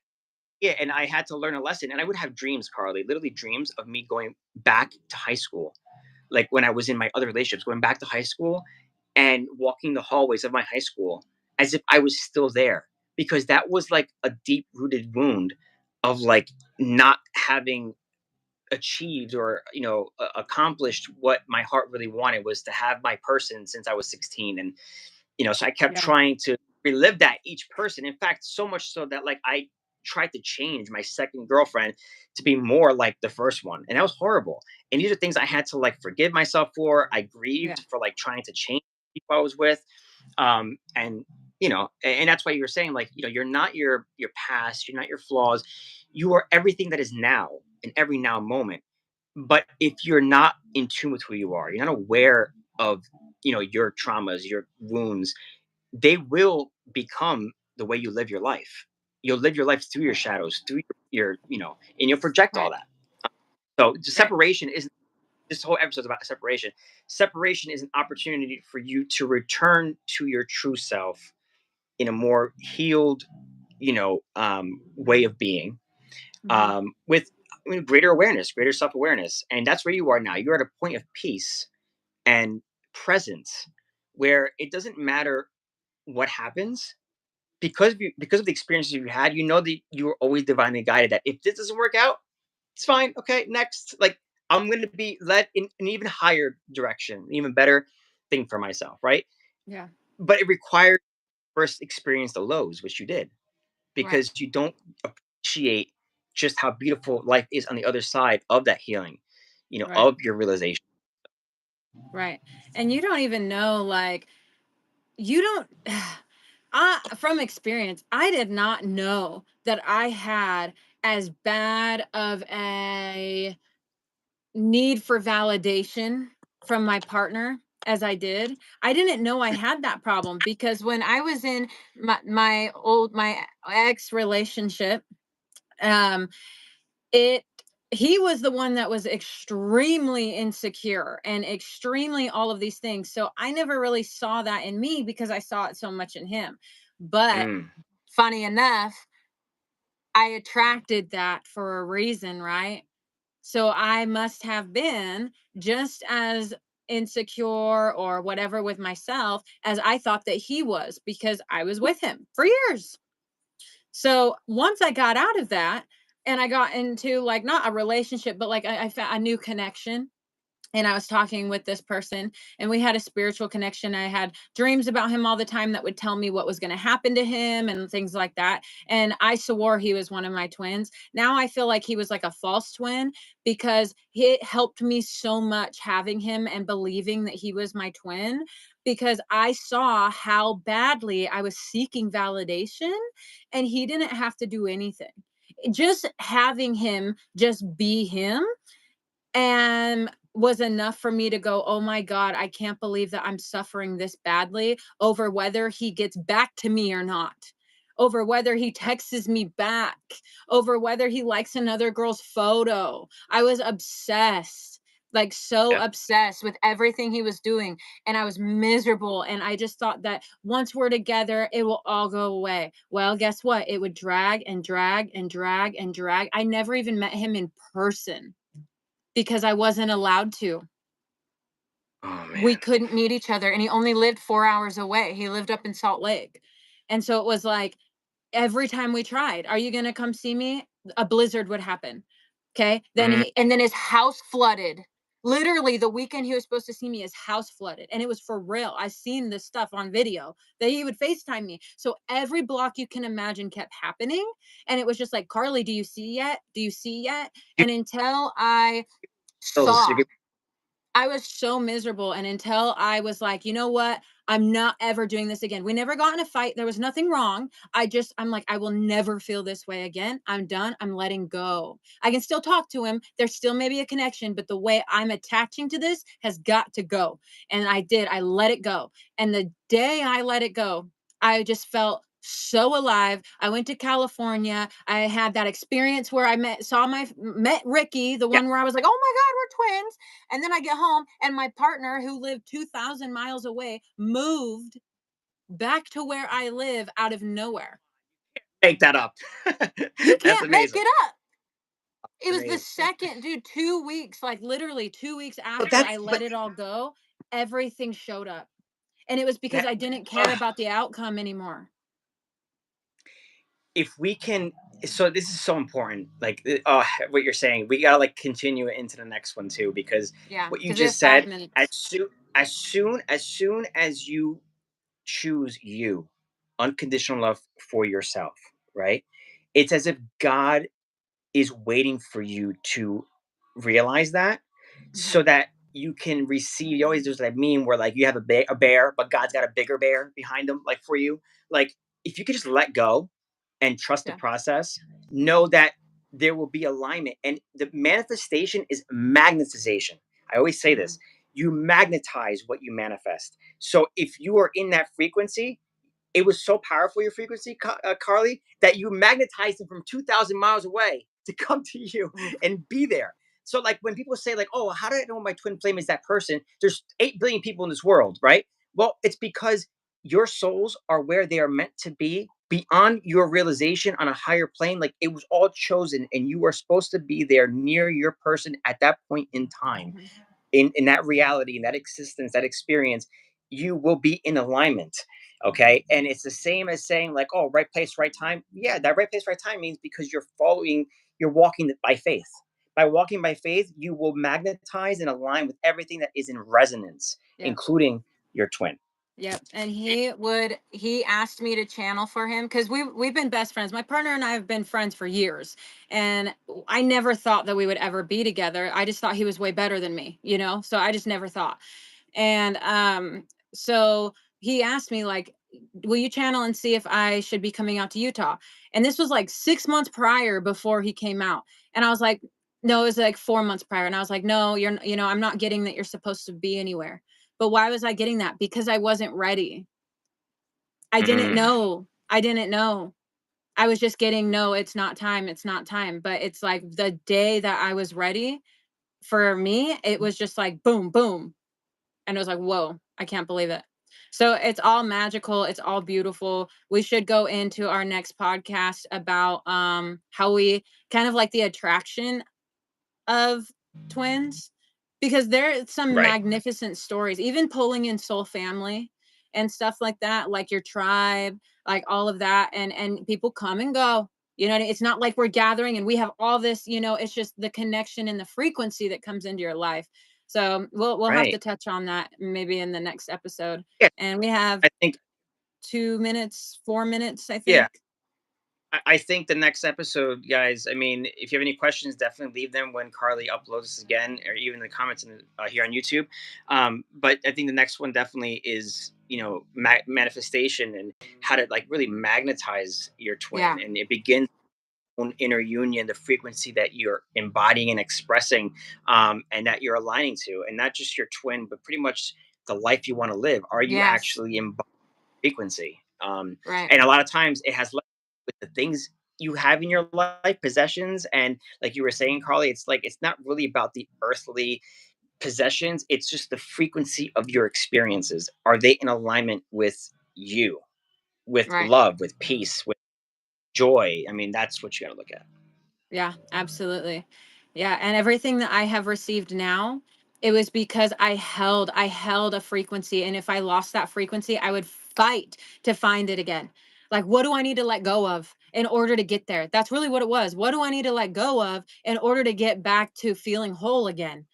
yeah, and I had to learn a lesson. And I would have dreams, Carly, literally dreams of me going back to high school, like when I was in my other relationships, going back to high school and walking the hallways of my high school as if I was still there, because that was like a deep rooted wound of like not having achieved or accomplished what my heart really wanted was to have my person since I was 16. And so I kept Yeah. trying to relive that each person. In fact, so much so that like I tried to change my second girlfriend to be more like the first one. And that was horrible. And these are things I had to like forgive myself for. I Yeah. grieved for like trying to change people I was with. And that's why you were saying like, you're not your past, you're not your flaws. You are everything that is now in every now moment. But if you're not in tune with who you are, you're not aware of your traumas, your wounds, they will become the way you live your life. You'll live your life through your Right. shadows, through and you'll project all Right. that. So the Right. separation isn't this whole episode about separation. Separation is an opportunity for you to return to your true self in a more healed, way of being, Mhm. with greater awareness, greater self awareness, and that's where you are now. You're at a point of peace and presence where it doesn't matter what happens because of the experiences you had, that you were always divinely guided. That if this doesn't work out, it's fine. Okay, next. Like I'm going to be led in an even higher direction, even better thing for myself, right? Yeah. But it required first experience the lows, which you did. Right. because you don't appreciate just how beautiful life is on the other side of that healing, Right. of your realization. Right. And you don't even know, like, you don't, from experience, I did not know that I had as bad of a need for validation from my partner as I did. I didn't know I had that problem because when I was in my ex relationship, um, it he was the one that was extremely insecure and extremely all of these things. So I never really saw that in me because I saw it so much in him. But Mm, funny enough, I attracted that for a reason, right? So I must have been just as insecure or whatever with myself as I thought that he was because I was with him for years. So once I got out of that and I got into like not a relationship, but like I found a new connection, and I was talking with this person and we had a spiritual connection. I had dreams about him all the time that would tell me what was going to happen to him and things like that. And I swore he was one of my twins. Now I feel like he was like a false twin because it helped me so much having him and believing that he was my twin because I saw how badly I was seeking validation and he didn't have to do anything. Just having him just be him and was enough for me to go, "Oh my god, I can't believe that I'm suffering this badly over whether he gets back to me or not, over whether he texts me back, over whether he likes another girl's photo." I was obsessed, like so yeah. obsessed with everything he was doing, and I was miserable, and I just thought that once we're together, it will all go away. Well, guess what? It would drag and drag and drag and drag. I never even met him in person because I wasn't allowed to. Oh We man. couldn't meet each other, and he only lived 4 hours away. He lived up in Salt Lake. And so it was like every time we tried, "Are you gonna come see me?" A blizzard would happen. Okay. Mm, Then his house flooded. Literally the weekend he was supposed to see me, his house flooded. And it was for real. I seen this stuff on video that he would FaceTime me. So every block you can imagine kept happening. And it was just like, "Carlie, do you see yet? Do you see yet?" you And until I you're saw, I was so miserable, and until I was like, "You know what? I'm not ever doing this again." We never got in a fight. There was nothing wrong. I'm like, "I will never feel this way again. I'm done. I'm letting go." I can still talk to him. There's still maybe a connection, but the way I'm attaching to this has got to go. And I did. I let it go. And the day I let it go, I just felt so alive. I went to California. I had that experience where I met Ricky, the yeah. one where I was like, "Oh my god, we're twins." And then I get home and my partner who lived 2,000 miles away moved back to where I live out of nowhere. Make that up. You That's can't make amazing. it up. It was the Amazing. second, dude, 2 weeks, like literally 2 weeks But after I that's let but it all go, everything showed up. And it was because that I didn't care ugh, about the outcome anymore. if we can, so this is so important. Like what you're saying, we gotta like continue it into the next one too, because Yeah, what you because we have just five said, as minutes. soon as you choose you, unconditional love for yourself, right? It's as if God is waiting for you to realize that, Mhm. so that you can receive. You always, there's that meme where like you have a bear, but God's got a bigger bear behind him, like for you. Like if you could just let go and trust the Yeah. process, know that there will be alignment, and the manifestation is magnetization. I always say Mhm. this: you magnetize what you manifest. So if you are in that frequency, it was so powerful, your frequency, Carlie, that you magnetized him from 2,000 miles away to come to you Oof. and be there. So, like, when people say, like, oh, how do I know my twin flame is that person? There's 8 billion people in this world, right? Well, it's because your souls are where they are meant to be beyond your realization on a higher plane. Like, it was all chosen, and you are supposed to be there near your person at that point in time, Mhm. in that reality, in that existence, that experience. You will be in alignment. Mhm. Okay. And it's the same as saying, like, oh, right place, right time. Yeah, that right place, right time means because you're walking by faith. By walking by faith, you will magnetize and align with everything that is in resonance, Yeah. including your twin. Yep. And he asked me to channel for him because we've been best friends. My partner and I have been friends for years. And I never thought that we would ever be together. I just thought he was way better than me, you know? So I just never thought. And so he asked me, like, will you channel and see if I should be coming out to Utah? And this was like 6 months prior before he came out. And I was like, no, it was like 4 months prior. And I was like, no, I'm not getting that you're supposed to be anywhere. But why was I getting that? Because I wasn't ready. I didn't Mm, know. I didn't know. I was just getting, no, it's not time. It's not time. But it's like the day that I was ready, for me, it was just like boom, boom. And it was like, whoa, I can't believe it. So it's all magical. It's all beautiful. We should go into our next podcast about how we kind of like the attraction of twins, because there are some right, magnificent stories, even pulling in soul family and stuff like that, like your tribe, like all of that. And people come and go. You know, it's not like we're gathering and we have all this, it's just the connection and the frequency that comes into your life. So we'll have right. to touch on that maybe in the next episode. Yeah, And we have I think 2 minutes, 4 minutes, I yeah. think. I think the next episode, guys. I mean, if you have any questions, definitely leave them when Carlie uploads this again, or even in the comments here on YouTube. But I think the next one definitely is, manifestation and how to like really magnetize your twin, Yeah. and it begins own inner union, the frequency that you're embodying and expressing, and that you're aligning to, and not just your twin, but pretty much the life you want to live. Are you Yes. actually embodying frequency? Right. And a lot of times it has less with the things you have in your life, possessions, and like you were saying, Carlie, it's like it's not really about the earthly possessions. It's just the frequency of your experiences. Are they in alignment with you, with Right. love, with peace, with joy? I mean, that's what you got to look at. Yeah, absolutely. Yeah, and everything that I have received now, it was because I held a frequency, and if I lost that frequency, I would fight to find it again. Like, what do I need to let go of in order to get there? That's really what it was. What do I need to let go of in order to get back to feeling whole again?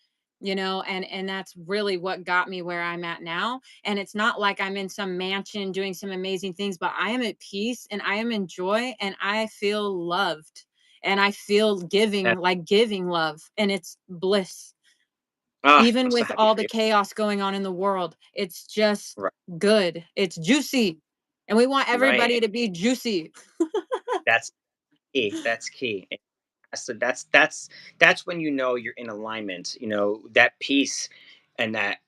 And that's really what got me where I'm at now. And it's not like I'm in some mansion doing some amazing things, but I am at peace and I am in joy and I feel loved and I feel giving, That, like giving love, and it's bliss. I'm Even so with happy all for the you. chaos going on in the world, it's just Right. good. It's juicy. And we want everybody Right. to be juicy. That's key. That's key. So that's when you know you're in alignment. That peace and that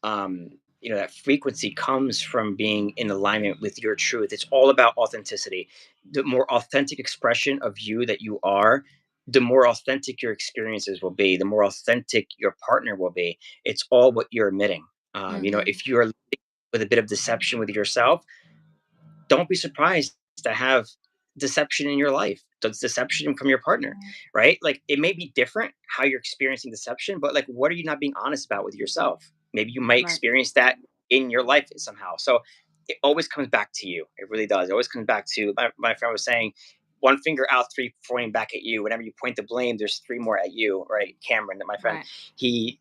frequency comes from being in alignment with your truth. It's all about authenticity. The more authentic expression of you that you are, the more authentic your experiences will be, the more authentic your partner will be. It's all what you're emitting. Hmm. If you're with a bit of deception with yourself, don't be surprised to have deception in your life. Does deception from your partner, right? Like it may be different how you're experiencing deception, but like what are you not being honest about with yourself? Maybe you might Right. experience that in your life somehow. So it always comes back to you. It really does. It always comes back to my friend was saying, one finger out, three pointing back at you. Whenever you point the blame, there's three more at you, right? Cameron, my friend, Right. he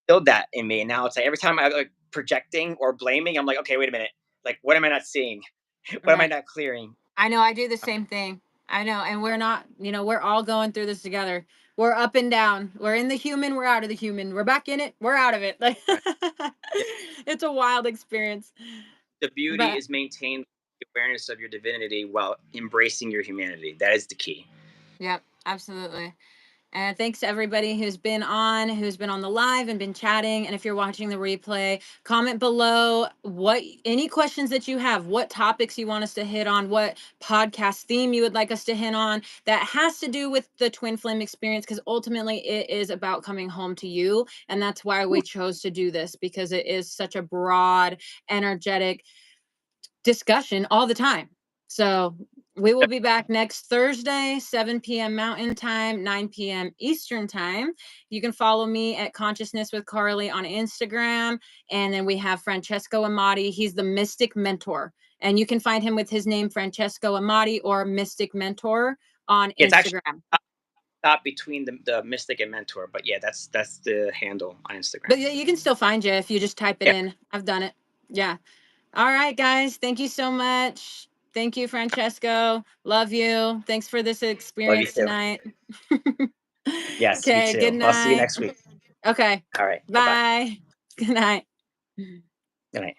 instilled that in me. And now it's like every time I like projecting or blaming, I'm like, okay, wait a minute. Like, what am I not seeing? What am I Right. not clearing? I know I do the same thing. I know. And we're not, we're all going through this together. We're up and down. We're in the human. We're out of the human. We're back in it. We're out of it. Like, Right. Yeah. it's a wild experience. The beauty But is maintained the awareness of your divinity while embracing your humanity. That is the key. yep, absolutely. And thanks to everybody who's been on the live and been chatting. And if you're watching the replay, comment below what any questions that you have, what topics you want us to hit on, what podcast theme you would like us to hit on that has to do with the twin flame experience, because ultimately it is about coming home to you. And that's why we chose to do this, because it is such a broad, energetic discussion all the time. So we will be back next Thursday, 7 p.m. Mountain Time, 9 p.m. Eastern Time. You can follow me at Consciousness with Carlie on Instagram. And then we have Francesco Amati. He's the Mystic Mentor. And you can find him with his name, Francesco Amati, or Mystic Mentor on It's actually Instagram. not between the mystic and mentor, but yeah, that's the handle on Instagram. But yeah, you can still find you if you just type it Yeah. in. I've done it. Yeah. All right, guys. Thank you so much. Thank you, Francesco. Love you. Thanks for this Love you experience too. tonight. Yes, you Okay, good too. I'll see you night. next week. Okay, All right. Bye bye. bye. Good night. Good night.